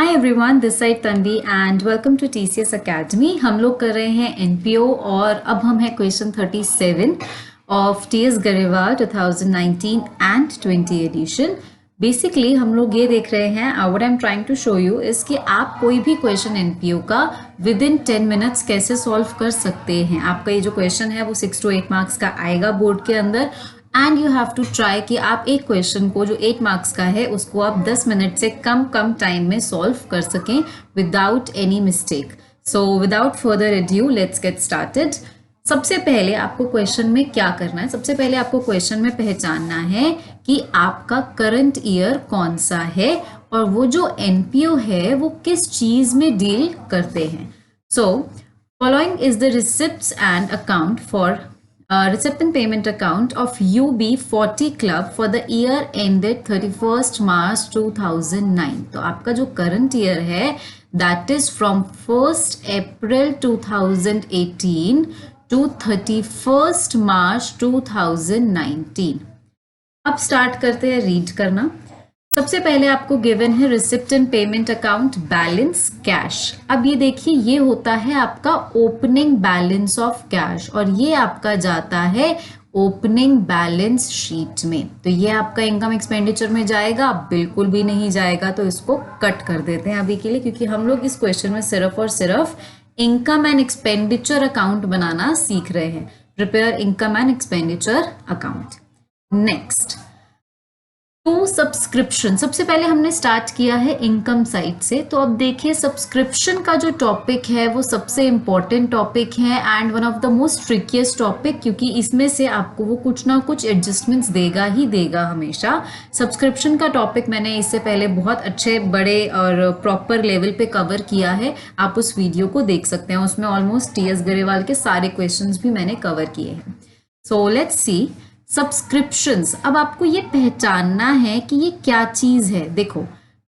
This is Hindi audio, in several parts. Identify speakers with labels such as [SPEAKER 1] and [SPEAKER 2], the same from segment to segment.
[SPEAKER 1] Hi everyone, this side Tanvi and welcome to TCS academy. हम लोग कर रहे हैं एनपीओ और अब हम हैं question 37 of TS Grewal 2019 and 20 edition. Basically हम लोग ये देख रहे हैं, what I am trying to show you is कि आप कोई भी क्वेश्चन एनपीओ का विद इन 10 मिनट्स कैसे सॉल्व कर सकते हैं। आपका ये जो क्वेश्चन है वो 6 to 8 मार्क्स का आएगा बोर्ड के अंदर and you have to try कि आप एक क्वेश्चन को जो 8 मार्क्स का है उसको आप 10 मिनट से कम टाइम में सॉल्व कर सकें without any mistake. So without further edu let's get started. सबसे पहले आपको क्वेश्चन में क्या करना है, सबसे पहले आपको क्वेश्चन में पहचानना है कि आपका करंट ईयर कौन सा है और वो जो एनपीओ है वो किस चीज में डील करते हैं। So following is the receipts and account for receipt and payment account of UB40 Club for the year ended 31st March 2009। तो आपका जो current year है that is from 1st April 2018 to 31st March 2019। अब स्टार्ट करते हैं रीड करना। सबसे पहले आपको गिवन है receipt and payment account balance cash. अब ये देखिए, ये होता है आपका ओपनिंग बैलेंस ऑफ कैश और ये आपका जाता है ओपनिंग बैलेंस शीट में। तो ये आपका इनकम एक्सपेंडिचर में जाएगा? बिल्कुल भी नहीं जाएगा। तो इसको कट कर देते हैं अभी के लिए, क्योंकि हम लोग इस क्वेश्चन में सिर्फ और सिर्फ इनकम एंड एक्सपेंडिचर अकाउंट बनाना सीख रहे हैं। Prepare income and expenditure account. Next, तो सब्सक्रिप्शन। सबसे पहले हमने स्टार्ट किया है इनकम साइड से। तो अब देखिए, सब्सक्रिप्शन का जो टॉपिक है वो सबसे इंपॉर्टेंट टॉपिक है and one of the most trickiest topic, क्योंकि इसमें से आपको वो कुछ ना कुछ एडजस्टमेंट्स देगा ही देगा हमेशा। सब्सक्रिप्शन का टॉपिक मैंने इससे पहले बहुत अच्छे बड़े और प्रॉपर लेवल पे कवर किया है, आप उस वीडियो को देख सकते हैं। उसमें ऑलमोस्ट टीएस गरेवाल के सारे क्वेश्चंस भी मैंने कवर किए हैं। So let's see subscriptions. अब आपको ये पहचानना है कि ये क्या चीज है। देखो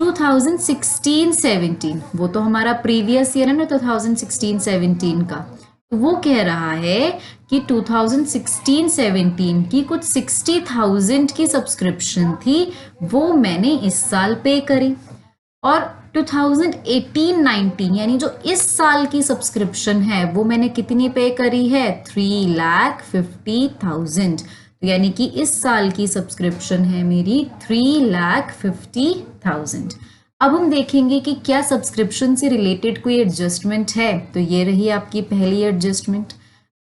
[SPEAKER 1] 2016-17 वो तो हमारा प्रीवियस ईयर है ना, 2016-17 का। तो वो कह रहा है कि 2016-17 की कुछ 60,000 की सब्सक्रिप्शन थी, वो मैंने इस साल पे करी। और 2018-19 यानी जो इस साल की सब्सक्रिप्शन है वो मैंने कितनी पे करी है? 3,50,000। यानी कि इस साल की सब्सक्रिप्शन है मेरी 3,50,000। अब हम देखेंगे कि क्या सब्सक्रिप्शन से रिलेटेड कोई एडजस्टमेंट है। तो ये रही आपकी पहली adjustment,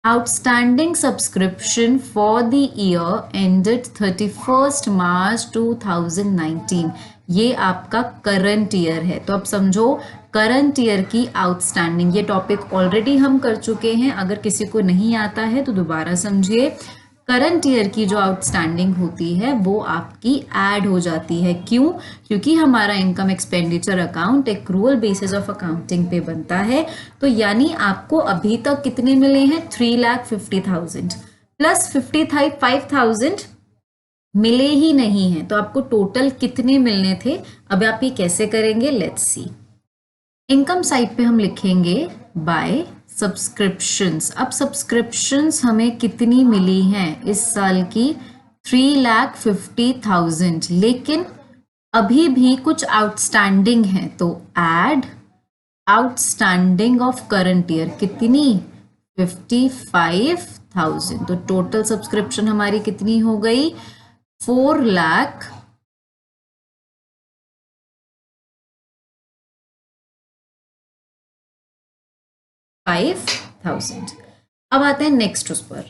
[SPEAKER 1] outstanding subscription for the year ended 31st March 2019। ये आपका करंट ईयर है। तो अब समझो करंट ईयर की आउटस्टैंडिंग, ये टॉपिक ऑलरेडी हम कर चुके हैं, अगर किसी को नहीं आता है तो दोबारा समझिए। करंट ईयर की जो आउटस्टैंडिंग होती है वो आपकी ऐड हो जाती है। क्यों? क्योंकि हमारा income expenditure account accrual basis of accounting पे बनता है। तो यानी आपको अभी तक कितने मिले हैं? 3,50,000 प्लस 55,000 मिले ही नहीं है। तो आपको टोटल कितने मिलने थे? अब आप ये कैसे करेंगे? Let's see. इनकम साइड पे हम लिखेंगे बाय सब्सक्रिप्शंस। अब सब्सक्रिप्शंस हमें कितनी मिली हैं इस साल की? 3,50,000, लेकिन अभी भी कुछ आउटस्टैंडिंग है। तो add outstanding of current year कितनी? 55,000। तो टोटल सब्सक्रिप्शन हमारी कितनी हो गई? 4,05,000। अब आते हैं नेक्स्ट उस पर।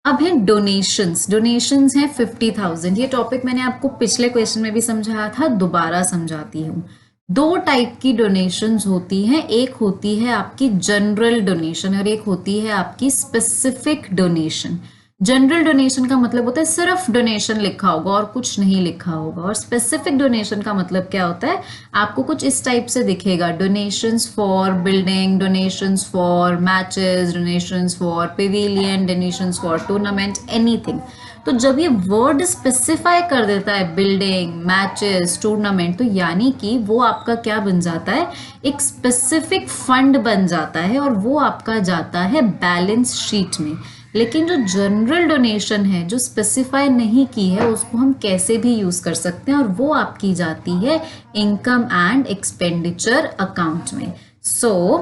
[SPEAKER 1] अब है डोनेशंस। डोनेशंस हैं 50,000। ये टॉपिक मैंने आपको पिछले क्वेश्चन में भी समझाया था, दोबारा समझाती हूँ। दो टाइप की डोनेशंस होती हैं, एक होती है आपकी जनरल डोनेशन और एक होती है आपकी स्पेसिफिक डोनेशन। जनरल डोनेशन का मतलब होता है सिर्फ डोनेशन लिखा होगा और कुछ नहीं लिखा होगा, और स्पेसिफिक डोनेशन का मतलब क्या होता है? आपको कुछ इस टाइप से दिखेगा, donations for building, donations for matches, donations for Pavilion, donations for tournament, anything. तो जब ये वर्ड स्पेसिफाई कर देता है बिल्डिंग, मैचेस, टूर्नामेंट, तो यानी कि वो आपका क्या बन जाता है? एक स्पेसिफिक फंड बन जाता है और वो आपका जाता है बैलेंस शीट में। लेकिन जो जनरल डोनेशन है, जो स्पेसिफाई नहीं की है, उसको हम कैसे भी यूज कर सकते हैं और वो आपकी जाती है इनकम एंड एक्सपेंडिचर अकाउंट में। सो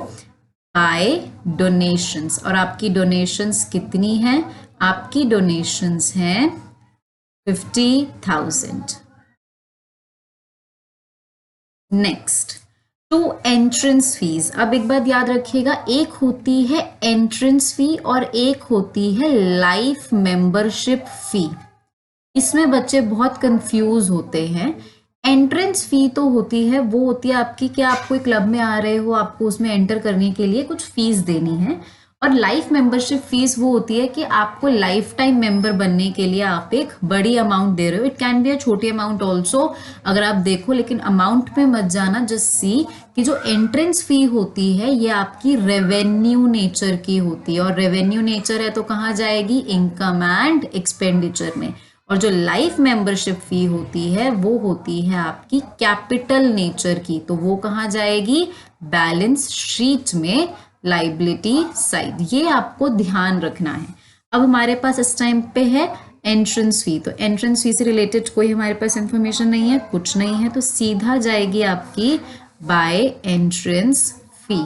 [SPEAKER 1] बाय डोनेशंस, और आपकी डोनेशंस कितनी हैं? आपकी डोनेशंस हैं 50,000। Next, to entrance fees. अब एक बात याद रखिएगा, एक होती है एंट्रेंस फी और एक होती है लाइफ मेंबरशिप फी। इसमें बच्चे बहुत कंफ्यूज होते हैं। एंट्रेंस फी तो होती है, वो होती है आपकी कि आप कोई क्लब में आ रहे हो, आपको उसमें एंटर करने के लिए कुछ फीस देनी है। और लाइफ मेंबरशिप फीस वो होती है कि आपको लाइफ टाइम मेंबर बनने के लिए आप एक बड़ी अमाउंट दे रहे हो। इट कैन बी अ छोटी अमाउंट ऑल्सो, अगर आप देखो, लेकिन अमाउंट में मत जाना। जस्ट सी कि जो एंट्रेंस फी होती है ये आपकी रेवेन्यू नेचर की होती है, और रेवेन्यू नेचर है तो कहाँ जाएगी? इनकम एंड एक्सपेंडिचर में। और जो लाइफ मेंबरशिप फी होती है वो होती है आपकी कैपिटल नेचर की, तो वो कहाँ जाएगी? बैलेंस शीट में, लाइबिलिटी साइड। ये आपको ध्यान रखना है। अब हमारे पास इस टाइम पे है एंट्रेंस फी, तो एंट्रेंस फी से रिलेटेड कोई हमारे पास इंफॉर्मेशन नहीं है, कुछ नहीं है, तो सीधा जाएगी आपकी बाय एंट्रेंस फी।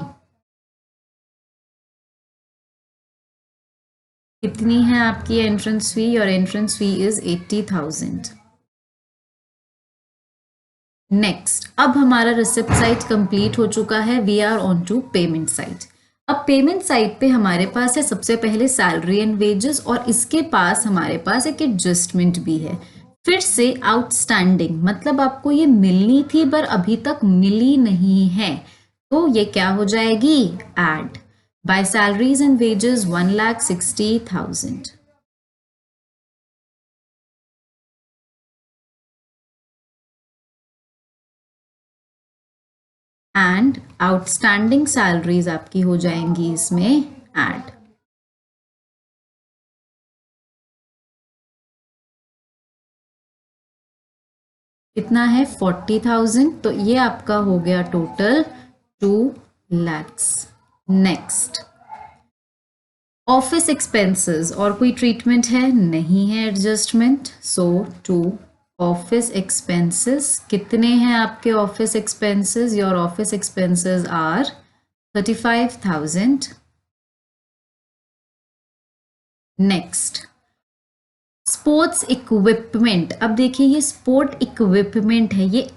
[SPEAKER 1] कितनी है आपकी एंट्रेंस फी? और एंट्रेंस फी इज 80,000। नेक्स्ट, अब हमारा रिसिप्ट साइड कंप्लीट हो चुका है। We are on to payment side. अब पेमेंट साइड पे हमारे पास है सबसे पहले सैलरी एंड वेजेस, और इसके पास हमारे पास एक एडजस्टमेंट भी है। फिर से आउटस्टैंडिंग, मतलब आपको ये मिलनी थी पर अभी तक मिली नहीं है, तो ये क्या हो जाएगी? Add by salaries and wages 1,60,000। And outstanding salaries आपकी हो जाएंगी इसमें ऐड। कितना है? 40,000। तो ये आपका हो गया total 2 lakhs। Next, office expenses, और कोई ट्रीटमेंट है? नहीं है adjustment. So to office expenses, कितने हैं आपके office expenses? Your office expenses are 35,000। Next, sports equipment. अब देखिए, ये स्पोर्ट इक्विपमेंट है, ये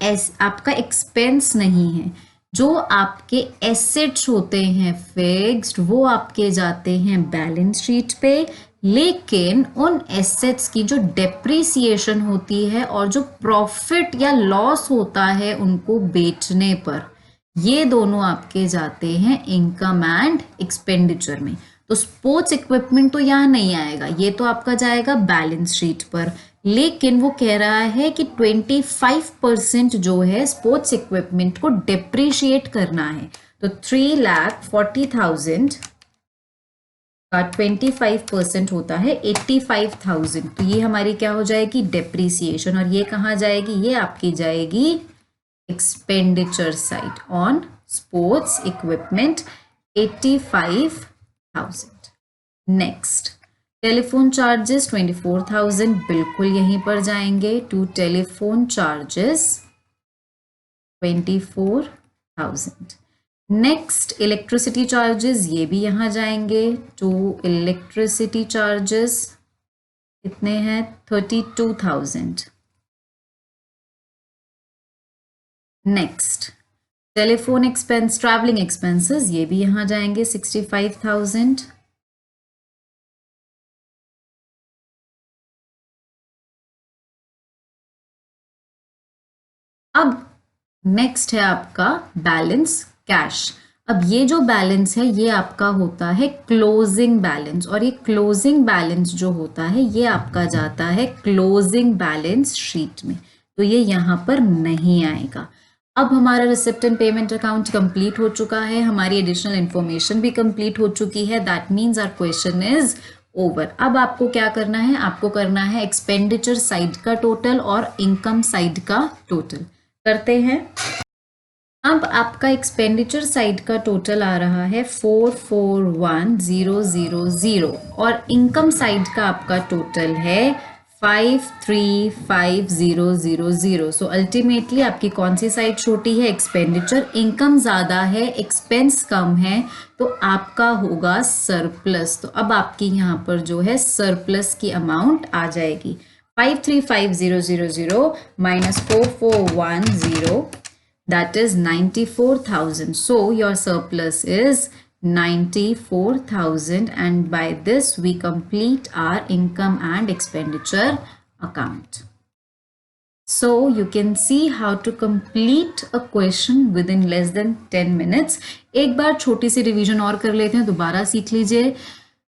[SPEAKER 1] आपका एक्सपेंस नहीं है। जो आपके एसेट्स होते हैं फिक्स्ड, वो आपके जाते हैं बैलेंस शीट पे, लेकिन उन एसेट्स की जो डेप्रिसिएशन होती है और जो प्रॉफिट या लॉस होता है उनको बेचने पर, ये दोनों आपके जाते हैं इनकम एंड एक्सपेंडिचर में। तो स्पोर्ट्स इक्विपमेंट तो यहाँ नहीं आएगा, ये तो आपका जाएगा बैलेंस शीट पर। लेकिन वो कह रहा है कि 25% जो है स्पोर्ट्स इक्विपमेंट को डेप्रिशिएट करना है। तो 3,40,000 का 25% होता है 85,000। तो ये हमारी क्या हो जाएगी? डेप्रिसिएशन। और ये कहाँ जाएगी? ये आपकी जाएगी expenditure side on sports equipment, 85,000। Next, telephone charges 24,000, बिल्कुल यहीं पर जाएंगे to telephone charges 24,000। Next, electricity charges, ये भी यहाँ जाएंगे टू इलेक्ट्रिसिटी चार्जेस, कितने हैं? 32,000। Next, telephone expense, travelling expenses, ये भी यहाँ जाएंगे 65,000। अब नेक्स्ट है आपका बैलेंस कैश। अब ये जो बैलेंस है ये आपका होता है क्लोजिंग बैलेंस, और ये क्लोजिंग बैलेंस जो होता है ये आपका जाता है क्लोजिंग बैलेंस शीट में, तो ये यहाँ पर नहीं आएगा। अब हमारा receipt and payment account complete हो चुका है, हमारी एडिशनल इंफॉर्मेशन भी कंप्लीट हो चुकी है। That means our question is over. अब आपको क्या करना है? आपको करना है एक्सपेंडिचर साइड का टोटल और इनकम साइड का टोटल। करते हैं। अब आपका एक्सपेंडिचर साइड का टोटल आ रहा है 441000 और इनकम साइड का आपका टोटल है 535000। सो अल्टीमेटली आपकी कौन सी साइड छोटी है? एक्सपेंडिचर। इनकम ज़्यादा है, एक्सपेंस कम है, तो आपका होगा सरप्लस। तो अब आपकी यहाँ पर जो है सरप्लस की अमाउंट आ जाएगी 535000 minus 4410, that is 94,000. So your surplus is 94,000, and by this we complete our income and expenditure account. So you can see how to complete a question within less than 10 minutes. एक बार छोटी सी रिवीजन और कर लेते हैं, दोबारा सीख लीजिए।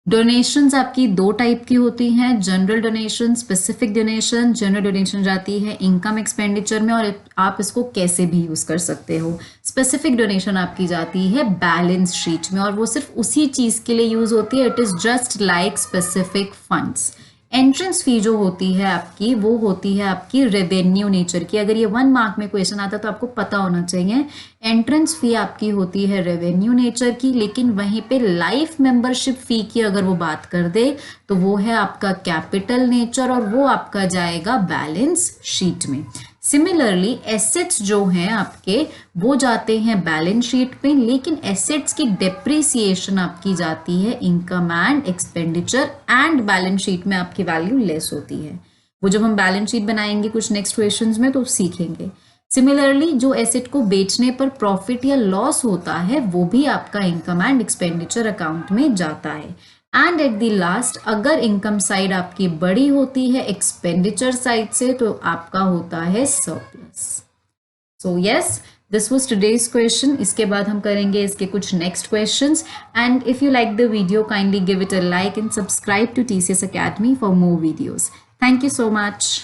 [SPEAKER 1] डोनेशंस आपकी दो टाइप की होती हैं, general donation, specific donation. General donation जाती है इनकम एक्सपेंडिचर में और आप इसको कैसे भी यूज़ कर सकते हो। स्पेसिफिक डोनेशन आपकी जाती है बैलेंस शीट में और वो सिर्फ उसी चीज़ के लिए यूज़ होती है, it is just like specific funds. Entrance fee जो होती है आपकी, वो होती है आपकी रेवेन्यू नेचर की। अगर ये 1 मार्क में क्वेश्चन आता है तो आपको पता होना चाहिए, एंट्रेंस फी आपकी होती है रेवेन्यू नेचर की, लेकिन वहीं पे लाइफ मेंबरशिप फी की अगर वो बात कर दे तो वो है आपका कैपिटल नेचर और वो आपका जाएगा बैलेंस शीट में। सिमिलरली एसेट्स जो हैं आपके वो जाते हैं बैलेंस शीट पे, लेकिन एसेट्स की डेप्रिसिएशन आपकी जाती है income and expenditure, and balance sheet में आपकी वैल्यू लेस होती है। वो जब हम बैलेंस शीट बनाएंगे कुछ नेक्स्ट क्वेश्चंस में तो सीखेंगे। सिमिलरली जो एसेट को बेचने पर प्रॉफिट या लॉस होता है वो भी आपका इनकम एंड एक्सपेंडिचर अकाउंट में जाता है। एंड एट द लास्ट अगर इनकम साइड आपकी बड़ी होती है एक्सपेंडिचर साइड से तो आपका होता है surplus. So yes, this was today's question. इसके बाद हम करेंगे इसके कुछ next questions. And if you like the video kindly give it a like and subscribe to TCS Academy for more videos. Thank you so much.